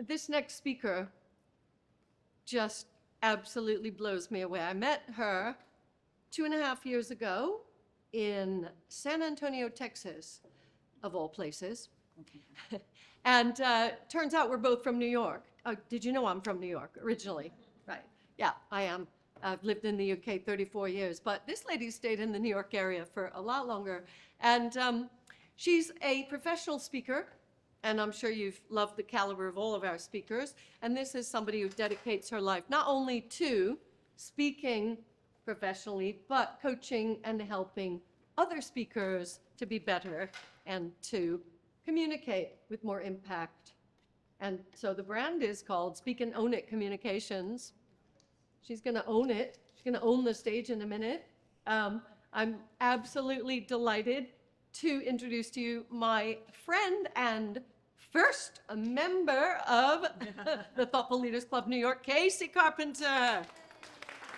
this next speaker just absolutely blows me away. I met her 2.5 years ago in San Antonio, Texas, of all places. Okay. And turns out we're both from New York. Did you know I'm from New York originally? Right. Yeah, I am. I've lived in the UK 34 years, but this lady stayed in the New York area for a lot longer. And she's a professional speaker, and I'm sure you've loved the caliber of all of our speakers. And this is somebody who dedicates her life not only to speaking professionally, but coaching and helping other speakers to be better and to communicate with more impact. And so the brand is called Speak and Own It Communications. She's going to own it. She's going to own the stage in a minute. I'm absolutely delighted to introduce to you my friend and first member of the Thoughtful Leaders Club New York, Casey Carpenter.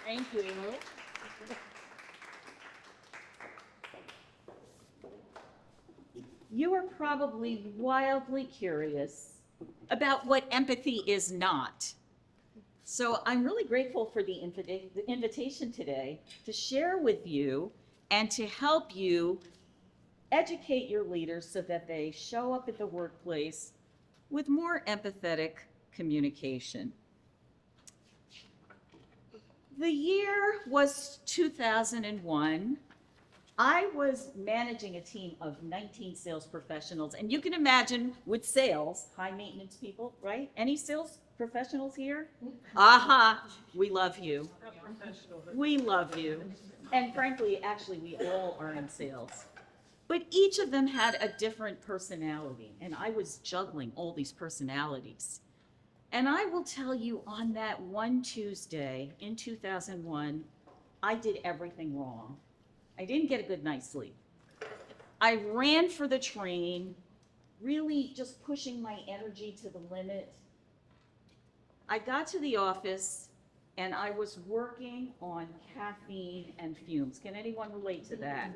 Thank you. You are probably wildly curious about what empathy is not. So I'm really grateful for the invitation today to share with you and to help you educate your leaders so that they show up at the workplace with more empathetic communication. The year was 2001. I was managing a team of 19 sales professionals, and you can imagine with sales, high maintenance people, right? Any sales professionals here? Aha, we love you. We love you. And frankly, actually, we all are in sales. But each of them had a different personality, and I was juggling all these personalities. And I will tell you, on that one Tuesday in 2001, I did everything wrong. I didn't get a good night's sleep. I ran for the train, really just pushing my energy to the limit. I got to the office and I was working on caffeine and fumes. Can anyone relate to that?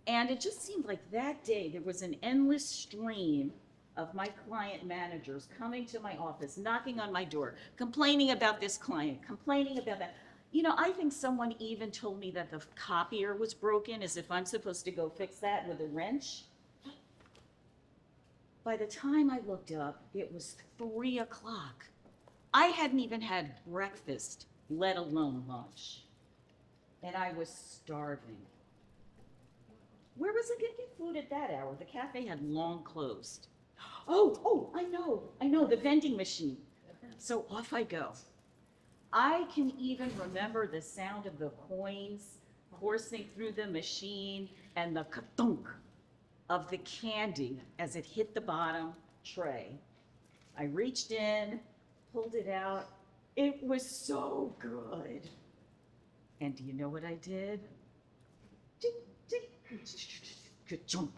And it just seemed like that day there was an endless stream of my client managers coming to my office, knocking on my door, complaining about this client, complaining about that. You know, I think someone even told me that the copier was broken, as if I'm supposed to go fix that with a wrench. By the time I looked up, it was 3 o'clock. I hadn't even had breakfast, let alone lunch. And I was starving. Where was I gonna get food at that hour? The cafe had long closed. Oh, I know, the vending machine. So off I go. I can even remember the sound of the coins coursing through the machine and the ka-thunk of the candy as it hit the bottom tray. I reached in, pulled it out. It was so good. And do you know what I did? Ka-chunk.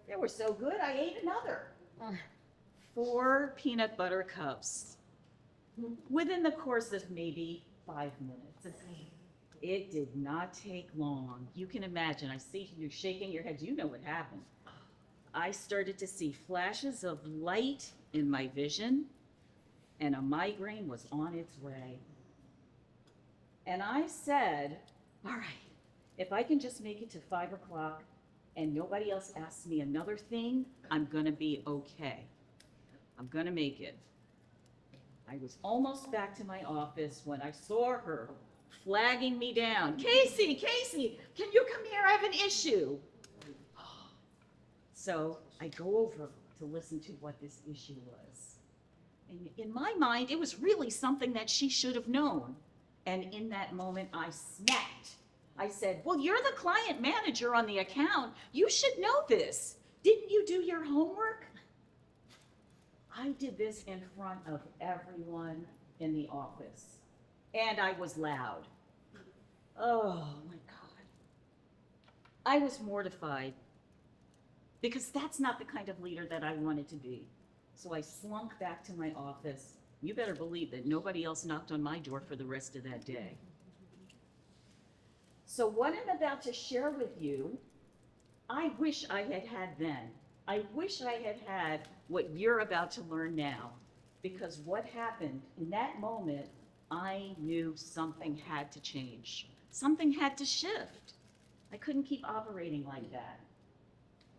They were so good, I ate another. 4 peanut butter cups. Within the course of maybe 5 minutes. It did not take long. You can imagine, I see you shaking your head. You know what happened. I started to see flashes of light in my vision, and a migraine was on its way. And I said, all right, if I can just make it to 5 o'clock and nobody else asks me another thing, I'm gonna be okay. I'm gonna make it. I was almost back to my office when I saw her flagging me down. Casey, can you come here? I have an issue. So I go over to listen to what this issue was. And in my mind, it was really something that she should have known. And in that moment, I snapped. I said, well, you're the client manager on the account. You should know this. Didn't you do your homework? I did this in front of everyone in the office, and I was loud. Oh my God. I was mortified because that's not the kind of leader that I wanted to be. So I slunk back to my office. You better believe that nobody else knocked on my door for the rest of that day. So what I'm about to share with you, I wish I had had then. I wish I had had what you're about to learn now, because what happened in that moment, I knew something had to change. Something had to shift. I couldn't keep operating like that.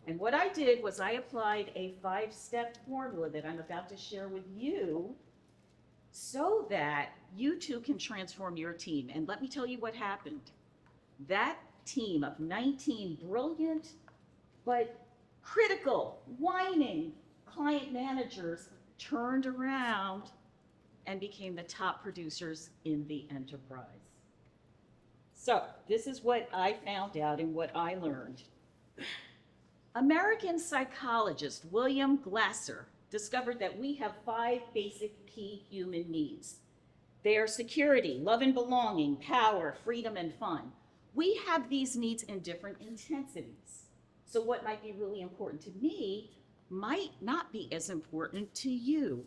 And what I did was I applied a 5-step formula that I'm about to share with you so that you too can transform your team. And let me tell you what happened. That team of 19 brilliant but critical, whining client managers turned around and became the top producers in the enterprise. So this is what I found out and what I learned. American psychologist William Glasser discovered that we have 5 basic key human needs. They are security, love and belonging, power, freedom, and fun. We have these needs in different intensities. So what might be really important to me might not be as important to you.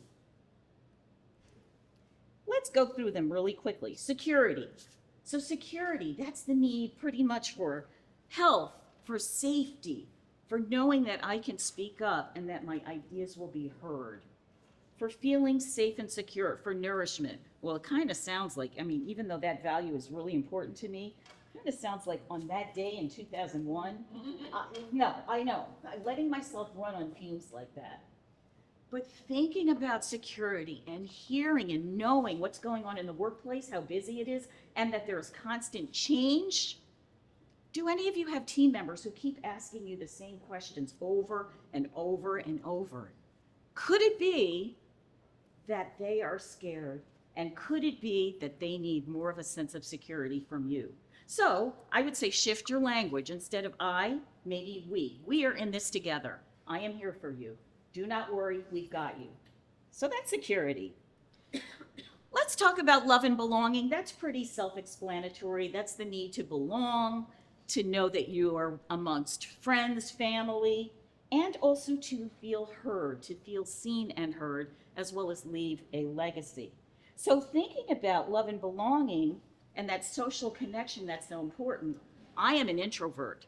Let's go through them really quickly. Security. So security, that's the need pretty much for health, for safety, for knowing that I can speak up and that my ideas will be heard, for feeling safe and secure, for nourishment. Well, it kind of sounds like, I mean, even though that value is really important to me, it kind of sounds like on that day in 2001, no, I know, letting myself run on fumes like that. But thinking about security and hearing and knowing what's going on in the workplace, how busy it is, and that there's constant change. Do any of you have team members who keep asking you the same questions over and over and over? Could it be that they are scared? And could it be that they need more of a sense of security from you? So I would say shift your language. Instead of I, maybe we. We are in this together. I am here for you. Do not worry, we've got you. So that's security. Let's talk about love and belonging. That's pretty self-explanatory. That's the need to belong, to know that you are amongst friends, family, and also to feel heard, to feel seen and heard, as well as leave a legacy. So thinking about love and belonging and that social connection that's so important, I am an introvert.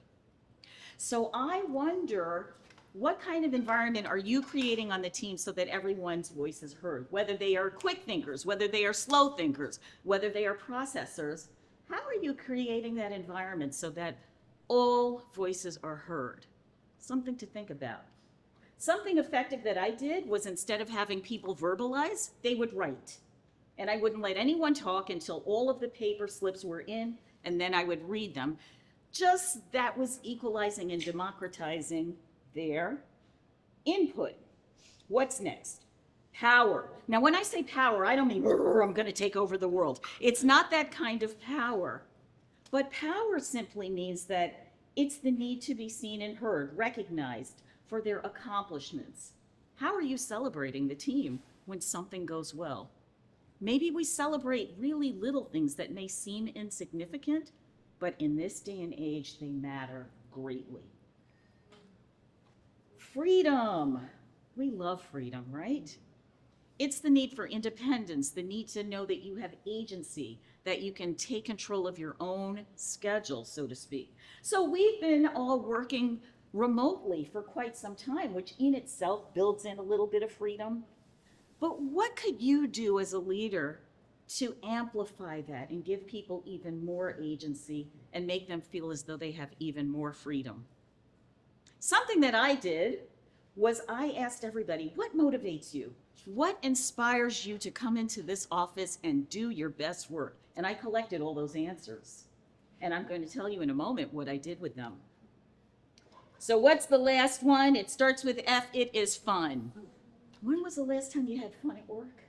So I wonder, what kind of environment are you creating on the team so that everyone's voice is heard? Whether they are quick thinkers, whether they are slow thinkers, whether they are processors, how are you creating that environment so that all voices are heard? Something to think about. Something effective that I did was, instead of having people verbalize, they would write. And I wouldn't let anyone talk until all of the paper slips were in, and then I would read them. Just that was equalizing and democratizing their input. What's next? Power. Now, when I say power, I don't mean I'm going to take over the world. It's not that kind of power. But power simply means that it's the need to be seen and heard, recognized for their accomplishments. How are you celebrating the team when something goes well? Maybe we celebrate really little things that may seem insignificant, but in this day and age, they matter greatly. Freedom. We love freedom, right? It's the need for independence, the need to know that you have agency, that you can take control of your own schedule, so to speak. So we've been all working remotely for quite some time, which in itself builds in a little bit of freedom. But what could you do as a leader to amplify that and give people even more agency and make them feel as though they have even more freedom? Something that I did was I asked everybody, what motivates you? What inspires you to come into this office and do your best work? And I collected all those answers. And I'm going to tell you in a moment what I did with them. So what's the last one? It starts with F. It is fun. When was the last time you had fun at work?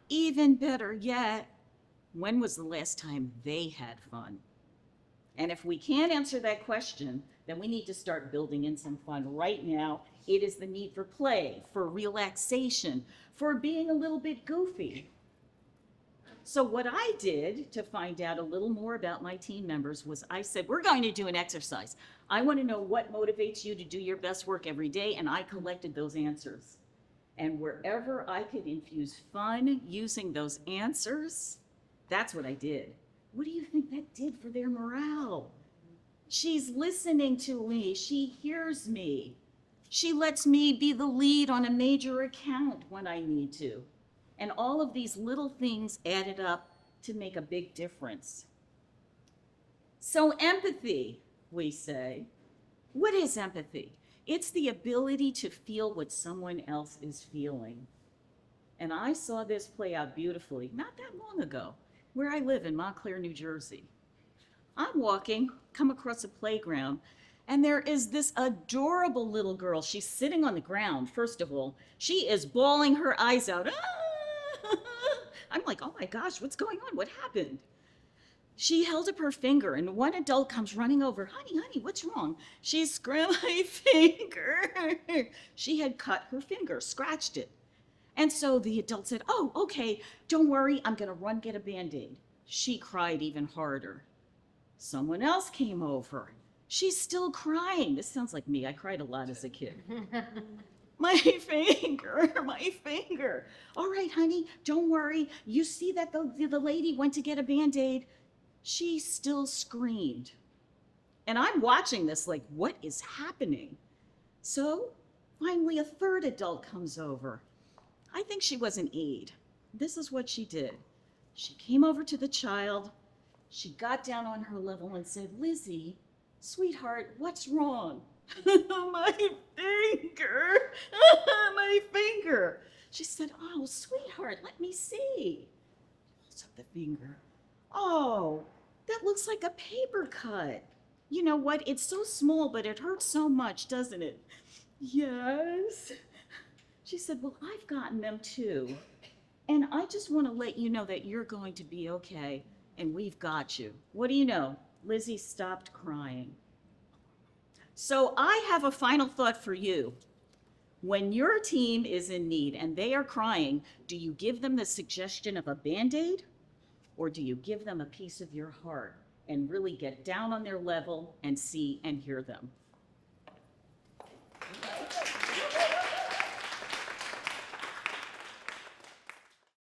Even better yet, when was the last time they had fun? And if we can't answer that question, then we need to start building in some fun right now. It is the need for play, for relaxation, for being a little bit goofy. So what I did to find out a little more about my team members was I said, we're going to do an exercise. I want to know what motivates you to do your best work every day, and I collected those answers. And wherever I could infuse fun using those answers, that's what I did. What do you think that did for their morale? She's listening to me. She hears me. She lets me be the lead on a major account when I need to. And all of these little things added up to make a big difference. So empathy, we say. What is empathy? It's the ability to feel what someone else is feeling. And I saw this play out beautifully not that long ago, where I live in Montclair, New Jersey. I'm walking, come across a playground, and there is this adorable little girl. She's sitting on the ground, first of all. She is bawling her eyes out. Ah! I'm like, oh my gosh, what's going on? What happened? She held up her finger, and one adult comes running over. Honey, what's wrong? She scratched my finger. She had cut her finger, scratched it. And so the adult said, oh, okay, don't worry, I'm gonna run get a Band-Aid. She cried even harder. Someone else came over. She's still crying. This sounds like me. I cried a lot as a kid. My finger. All right, honey, don't worry. You see that the lady went to get a Band-Aid? She still screamed. And I'm watching this like, what is happening? So finally a third adult comes over. I think she was an aide. This is what she did. She came over to the child. She got down on her level and said, Lizzie, sweetheart, what's wrong? My finger. My finger. She said, oh, sweetheart, let me see. Holds up the finger. Oh, that looks like a paper cut. You know what? It's so small, but it hurts so much, doesn't it? Yes. She said, well, I've gotten them too. And I just want to let you know that you're going to be okay, and we've got you. What do you know? Lizzie stopped crying. So I have a final thought for you. When your team is in need and they are crying, do you give them the suggestion of a Band-Aid? Or do you give them a piece of your heart and really get down on their level and see and hear them?